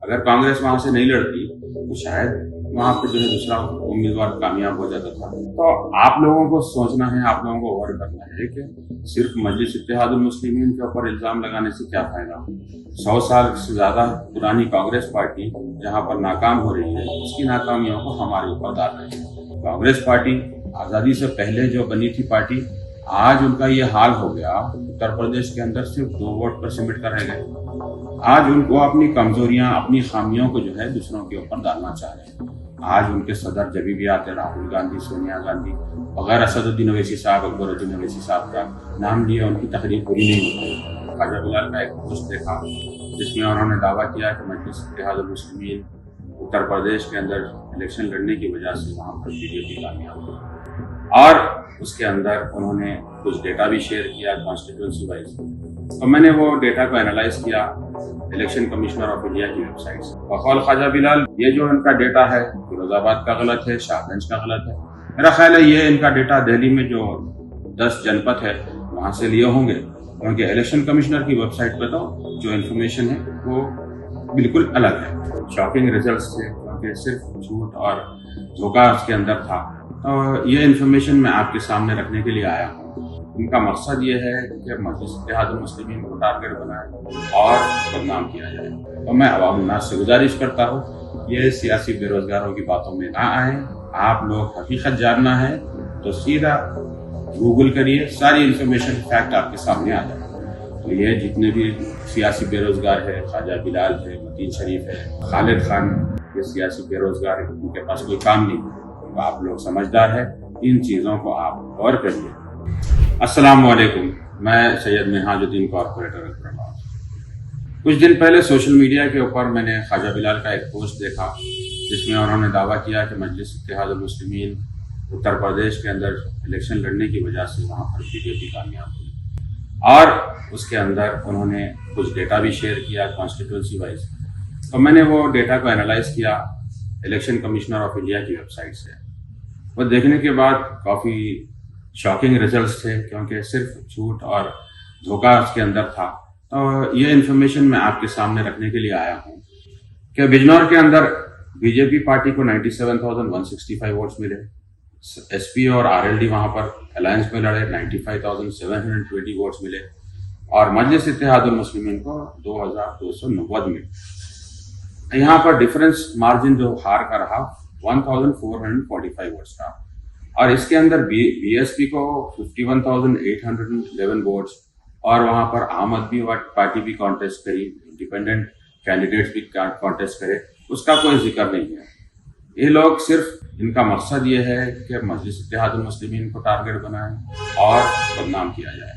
अगर कांग्रेस वहां से नहीं लड़ती तो शायद वहां पर जो है दूसरा उम्मीदवार कामयाब हो जाता था। तो आप लोगों को सोचना है, आप लोगों को गौर करना है कि सिर्फ मजलिस इत्तेहादुल मुस्लिमीन के ऊपर इल्जाम लगाने से क्या फायदा। 100 साल से ज्यादा पुरानी कांग्रेस पार्टी जहां पर नाकाम हो रही है, उसकी नाकामियों को हमारे ऊपर डाल रही है। कांग्रेस पार्टी आजादी से पहले जो बनी थी पार्टी, आज उनका ये हाल हो गया। उत्तर प्रदेश के अंदर सिर्फ 2 वोट पर सिमट कर रह गए। आज उनको अपनी कमजोरियां, अपनी खामियों को जो है दूसरों के ऊपर डालना चाह रहे हैं। आज उनके सदर जब भी आते, राहुल गांधी, सोनिया गांधी वगैरह, असदुद्दीन ओवैसी साहब, अकबरुद्दीन ओवैसी साहब का नाम लिया, उनकी तकरीर पूरी नहीं होती। ख्वाजा बिलाल का एक पोस्ट देखा जिसमें उन्होंने दावा किया कि मजलिस इत्तेहादुल मुस्लिमीन उत्तर प्रदेश के अंदर इलेक्शन लड़ने की वजह से वहां पर बीजेपी कामयाब हुई। और उसके अंदर उन्होंने कुछ डेटा भी शेयर किया कॉन्स्टिट्यूंसी वाइज। तो मैंने वो डेटा को एनालाइज किया इलेक्शन कमिश्नर ऑफ इंडिया की वेबसाइट से। बकौल ख्वाजा बिलाल, ये जो इनका डेटा है फिरोजाबाद का गलत है, शाहगंज का गलत है। मेरा ख्याल है ये इनका डेटा दिल्ली में जो 10 जनपद है वहां से लिए होंगे, क्योंकि इलेक्शन कमिश्नर की वेबसाइट पर तो जो इन्फॉर्मेशन है वो बिल्कुल अलग है। शॉकिंग रिजल्ट्स थे, क्योंकि सिर्फ झूठ और धोखा उसके अंदर था। तो ये इन्फॉर्मेशन मैं आपके सामने रखने के लिए आया हूँ। इनका मकसद ये है कि मजलिस इत्तेहादुल मुस्लिमीन को टारगेट बनाए और बदनाम किया जाए। तो मैं अवाम उन्नास से गुजारिश करता हूँ, ये सियासी बेरोजगारों की बातों में ना आए। आप लोग हकीकत जानना है तो सीधा गूगल करिए, सारी इन्फॉर्मेशन फैक्ट आपके सामने आ जाए। तो ये जितने भी सियासी बेरोजगार है, ख्वाजा बिलाल है, मतीन शरीफ है, खालिद खान, ये सियासी बेरोजगार है, उनके पास कोई काम नहीं। तो आप लोग समझदार है, इन चीजों को आप गौर करिए। अस्सलाम वालेकुम, मैं सैयद मिनहाजुद्दीन कॉर्पोरेटर अकरम। कुछ दिन पहले सोशल मीडिया के ऊपर मैंने ख्वाजा बिलाल का एक पोस्ट देखा जिसमें उन्होंने दावा किया कि मजलिस इत्तेहादुल मुस्लिमीन उत्तर प्रदेश के अंदर इलेक्शन लड़ने की वजह से वहां पर बीजेपी कामयाब हुई। और उसके अंदर उन्होंने कुछ डेटा भी शेयर किया कॉन्स्टिट्यूंसी वाइज। तो मैंने वो डेटा को एनालाइज किया इलेक्शन कमिश्नर ऑफ इंडिया की वेबसाइट से। वो देखने के बाद काफ़ी शॉकिंग रिजल्ट्स थे, क्योंकि सिर्फ झूठ और धोखा उसके अंदर था। तो ये इन्फॉर्मेशन मैं आपके सामने रखने के लिए आया हूँ कि बिजनौर के अंदर बीजेपी पार्टी को 97,165 वोट्स मिले। एसपी और आरएलडी वहां पर अलायंस में लड़े, 95,720 वोट्स मिले। और मजलिस इत्तेहादुल मुस्लिमीन को 2,290 मिले। यहाँ पर डिफरेंस मार्जिन जो हार का रहा 1,445 वोट्स का। और इसके अंदर बीएसपी को 51,811 वोट्स, और वहां पर आम आदमी पार्टी भी कॉन्टेस्ट करी, इंडिपेंडेंट कैंडिडेट्स भी कॉन्टेस्ट करे, उसका कोई जिक्र नहीं है। ये लोग सिर्फ, इनका मकसद ये है कि मजलिस इत्तेहादुल मुस्लिमीन को टारगेट बनाए और बदनाम किया जाए।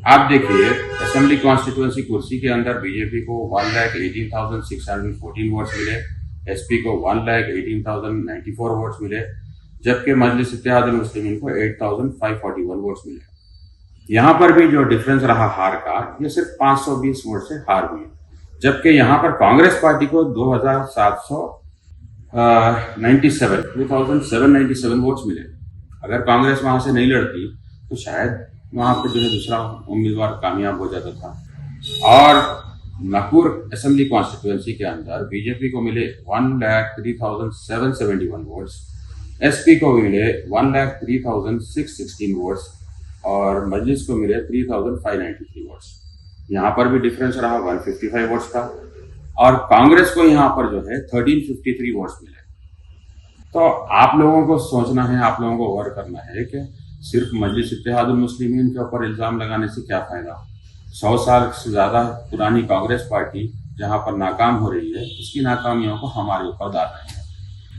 आप देखिए, असेंबली कॉन्स्टिट्यूंसी कुर्सी के अंदर बीजेपी को 1,18,614 वोट्स मिले, एसपी को 1,18,094 वोट्स मिले, जबकि मजलिस इत्तेहादुल मुस्लिमीन को 8,541 वोट्स मिले। यहाँ पर भी जो डिफरेंस रहा हार का, ये सिर्फ 520 वोट से हार हुई, जबकि यहाँ पर कांग्रेस पार्टी को 2,797 वोट्स मिले। अगर कांग्रेस वहां से नहीं लड़ती तो शायद वहां पर जो है दूसरा उम्मीदवार कामयाब हो जाता था। और नागपुर असेंबली कॉन्स्टिट्यूएंसी के अंदर बीजेपी को मिले 1,03,771 वोट्स, एसपी को मिले 1,03,616 वोट्स, और मजलिस को मिले 3,593 वोट्स। यहाँ पर भी डिफरेंस रहा 155 वोट्स का। और कांग्रेस को यहाँ पर जो है 1,353 वोट्स मिले। तो आप लोगों को सोचना है, आप लोगों को गौर करना है कि सिर्फ मजलिस इत्तेहादुल मुस्लिमीन के ऊपर इल्जाम लगाने से क्या फायदा। 100 साल से ज्यादा पुरानी कांग्रेस पार्टी जहां पर नाकाम हो रही है, उसकी नाकामियों को हमारे ऊपर डाल रहे हैं।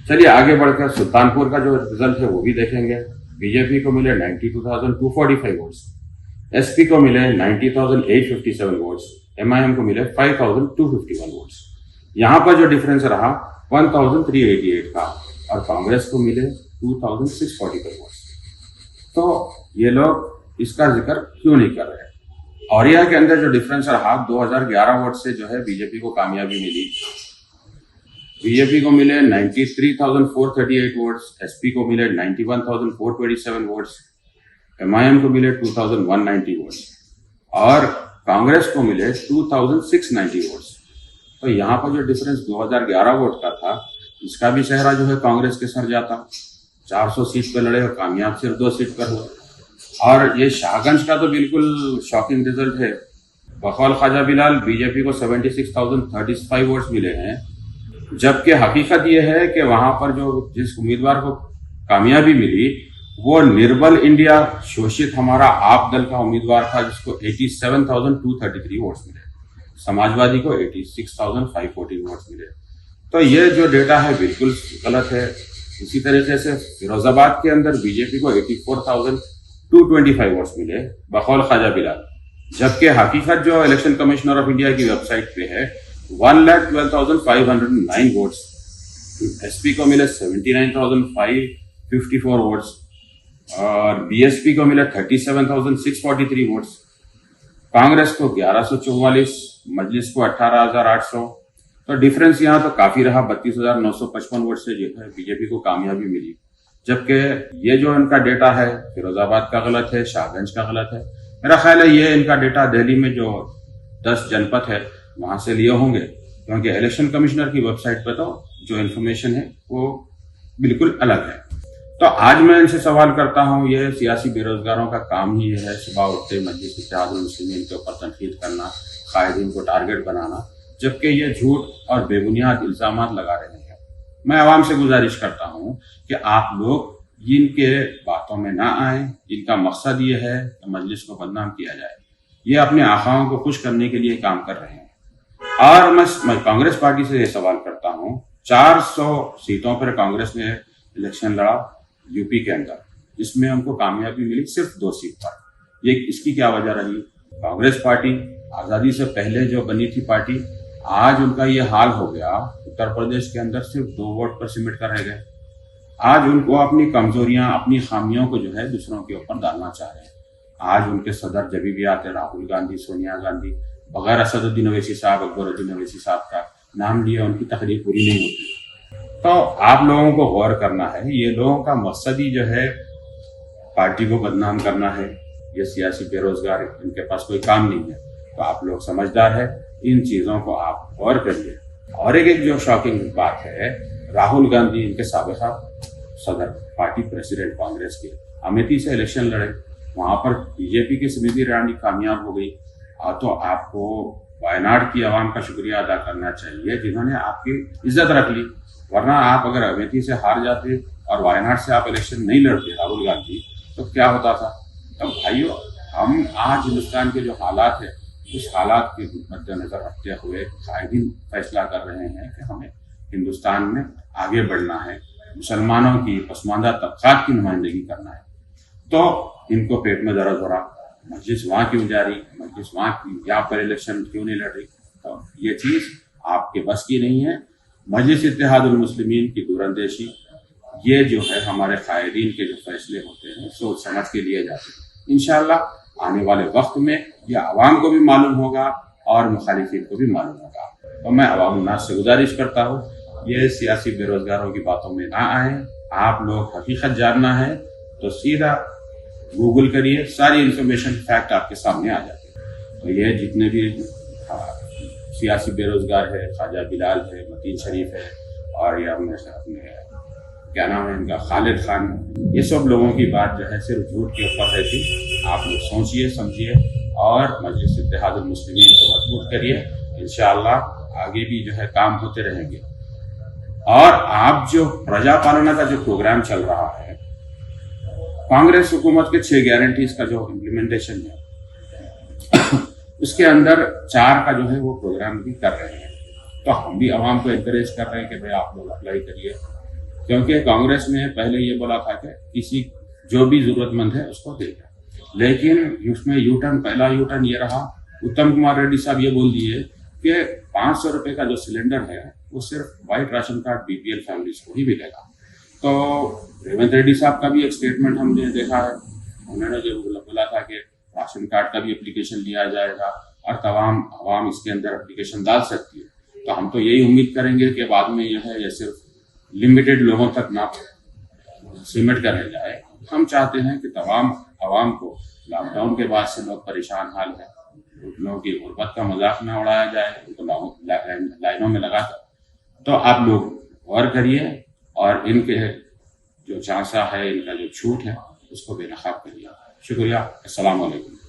चलिए आगे बढ़कर सुल्तानपुर का जो रिजल्ट है वो भी देखेंगे। बीजेपी को मिले 92,245 वोट्स, एसपी को मिले 90,857 वोट्स, एमआईएम को मिले 5,251 वोट्स। यहाँ पर जो डिफरेंस रहा 1,388 का, और कांग्रेस को मिले 2,645 वोट्स। तो ये लोग इसका जिक्र क्यों नहीं कर रहे। औरिया के अंदर जो डिफरेंस रहा 2011 वोट से जो है बीजेपी को कामयाबी मिली। बीजेपी को मिले 93,438 वोट्स, एसपी को मिले 91,427 वोट्स, एमआईएम को मिले 2,190 वोट्स, और कांग्रेस को मिले 2,690 वोट्स। तो यहाँ पर जो डिफरेंस 2011 वोट का था, इसका भी चेहरा जो है कांग्रेस के सर जाता। 400 सीट पे लड़े और कामयाब सिर्फ 2 सीट पर हुए। और ये शाहगंज का तो बिल्कुल शॉकिंग रिजल्ट है। बकौल ख्वाजा बिलाल बीजेपी को 76,035 वोट्स मिले हैं, जबकि हकीकत यह है कि वहां पर जो जिस उम्मीदवार को कामयाबी मिली वो निर्बल इंडिया शोषित हमारा आप दल का उम्मीदवार था, जिसको 87,233 वोट्स मिले। समाजवादी को 86,514 वोट्स मिले। तो ये जो डेटा है बिल्कुल गलत है। इसी तरीके से फिरोजाबाद के अंदर बीजेपी को 84,225 वोट्स मिले बकौल ख्वाजा बिलाल, जबकि हकीकत जो इलेक्शन कमिश्नर ऑफ इंडिया की वेबसाइट पे है 1,12,509 वोट्स। एसपी को मिले 79,554 वोट्स और बीएसपी को मिले 37,643 वोट्स। कांग्रेस को 1144, मजलिस को 18,800। तो डिफरेंस यहाँ तो काफी रहा। 32,955 वोट से जो है बीजेपी को कामयाबी मिली, जबकि ये जो इनका डेटा है फिरोजाबाद का गलत है, शाहगंज का गलत है। मेरा ख्याल है ये इनका डेटा दिल्ली में जो 10 जनपद है वहां से लिए होंगे, क्योंकि इलेक्शन कमिश्नर की वेबसाइट पर तो जो इन्फॉर्मेशन है वो बिल्कुल अलग है। तो आज मैं इनसे सवाल करता हूँ, ये सियासी बेरोजगारों का काम ही है सुबह उठते मजलिस इत्तेहादुल मुस्लिमीन के ऊपर तनकीद करना, कायदीन को टारगेट बनाना, जबकि ये झूठ और बेबुनियाद इल्जामात लगा रहे हैं। मैं आवाम से गुजारिश करता हूँ कि आप लोग इनके बातों में ना आए। इनका मकसद ये है कि मजलिस को बदनाम किया जाए। ये अपने आखाओं को खुश करने के लिए काम कर रहे हैं। और मैं कांग्रेस पार्टी से ये सवाल करता हूँ, 400 सीटों पर कांग्रेस ने इलेक्शन लड़ा यूपी के अंदर, जिसमें उनको कामयाबी मिली सिर्फ 2 सीट पर। ये इसकी क्या वजह रही? कांग्रेस पार्टी आजादी से पहले जो बनी थी पार्टी, आज उनका ये हाल हो गया। उत्तर प्रदेश के अंदर सिर्फ 2 वोट पर सिमट कर रह गए। आज उनको अपनी कमजोरियां, अपनी खामियों को जो है दूसरों के ऊपर डालना चाह रहे हैं। आज उनके सदर जब भी आते राहुल गांधी, सोनिया गांधी, बगैर असदुद्दीन ओवैसी साहब, अकबरुद्दीन ओवैसी साहब का नाम लिया उनकी तकरीर पूरी नहीं होती। तो आप लोगों को गौर करना है, ये लोगों का मकसद ही जो है पार्टी को बदनाम करना है। ये सियासी बेरोजगार, इनके पास कोई काम नहीं है। तो आप लोग समझदार है, इन चीजों को आप गौर करिए। और एक जो शॉकिंग बात है, राहुल गांधी इनके साबिका सदर, पार्टी प्रेसिडेंट कांग्रेस के, अमेठी से इलेक्शन लड़े, वहां पर बीजेपी की स्मृति ईरानी कामयाब हो गई। तो आपको वायनाड की आवाम का शुक्रिया अदा करना चाहिए जिन्होंने आपकी इज्जत रख ली। वरना आप अगर अमेठी से हार जाते और वायनाड से आप इलेक्शन नहीं लड़ते राहुल गांधी, तो क्या होता था? तो भाइयों, हम आज हिंदुस्तान के जो हालात है उस हालात के मद्देनजर रखते हुए कायदीन फैसला कर रहे हैं कि हमें हिंदुस्तान में आगे बढ़ना है, मुसलमानों की, पसमानदा तबकात की नुमाइंदगी करना है। तो इनको पेट में दर्द हो रहा, मजलिस वहां क्यों जा रही, मजलिस वहां यहाँ पर इलेक्शन क्यों नहीं लड़ रही? तो ये चीज आपके बस की नहीं है। मजलिस इत्तेहादुल मुस्लिमीन की दूरंदेशी, ये जो है हमारे कायदीन के जो फैसले होते हैं सोच समझ के लिए जाते हैं। इंशाअल्लाह आने वाले वक्त में यह आवाम को भी मालूम होगा और मुखालिफिन को भी मालूम होगा। तो मैं अवाम नास से गुजारिश करता हूँ, ये सियासी बेरोजगारों की बातों में ना आए। आप लोग हकीकत जानना है तो सीधा गूगल करिए, सारी इंफॉर्मेशन फैक्ट आपके सामने आ जाते हैं। तो ये जितने भी सियासी बेरोजगार है, ख्वाजा बिलाल है, मतीन शरीफ है और ये अपने क्या नाम है इनका, खालिद खान, ये सब लोगों की बात जो है सिर्फ झूठ के ऊपर रहती। आप लोग सोचिए, समझिए और मजलिस इत्तेहादुल मुस्लिमीन को मजबूत करिए। इंशाअल्लाह आगे भी जो है काम होते रहेंगे। और आप जो प्रजा पालना का जो प्रोग्राम चल रहा है, कांग्रेस हुकूमत के 6 गारंटीज का जो इम्प्लीमेंटेशन है उसके अंदर 4 का जो है वो प्रोग्राम भी कर रहे हैं। तो हम भी आवाम को एनकरेज कर रहे हैं कि भाई आप लोग अप्लाई करिए, क्योंकि कांग्रेस ने पहले ये बोला था कि किसी जो भी जरूरतमंद है उसको देगा, लेकिन उसमें यूटर्न, पहला यूटर्न ये रहा, उत्तम कुमार रेड्डी साहब ये बोल दिए कि 500 रुपए का जो सिलेंडर है वो सिर्फ white ration card BPL families को ही मिलेगा। तो रेवंत रेड्डी साहब का भी एक स्टेटमेंट हमने देखा है, उन्होंने जो बोला था कि राशन कार्ड का भी एप्लीकेशन लिया जाएगा और तमाम आवाम इसके अंदर एप्लीकेशन डाल सकती है। तो हम तो यही उम्मीद करेंगे कि बाद में यह है ये सिर्फ लिमिटेड लोगों तक ना सिमट कर रह जाए। हम चाहते हैं कि तमाम आवाम को, लॉकडाउन के बाद से लोग परेशान हाल है, लोगों की गुर्बत का मजाक न उड़ाया जाए, उनको लाइनों में लगाकर। तो आप लोग गौर करिए और इनके जो झांसा है, इनका जो छूट है, उसको बेनकाब करिए। शुक्रिया। अस्सलाम वालेकुम।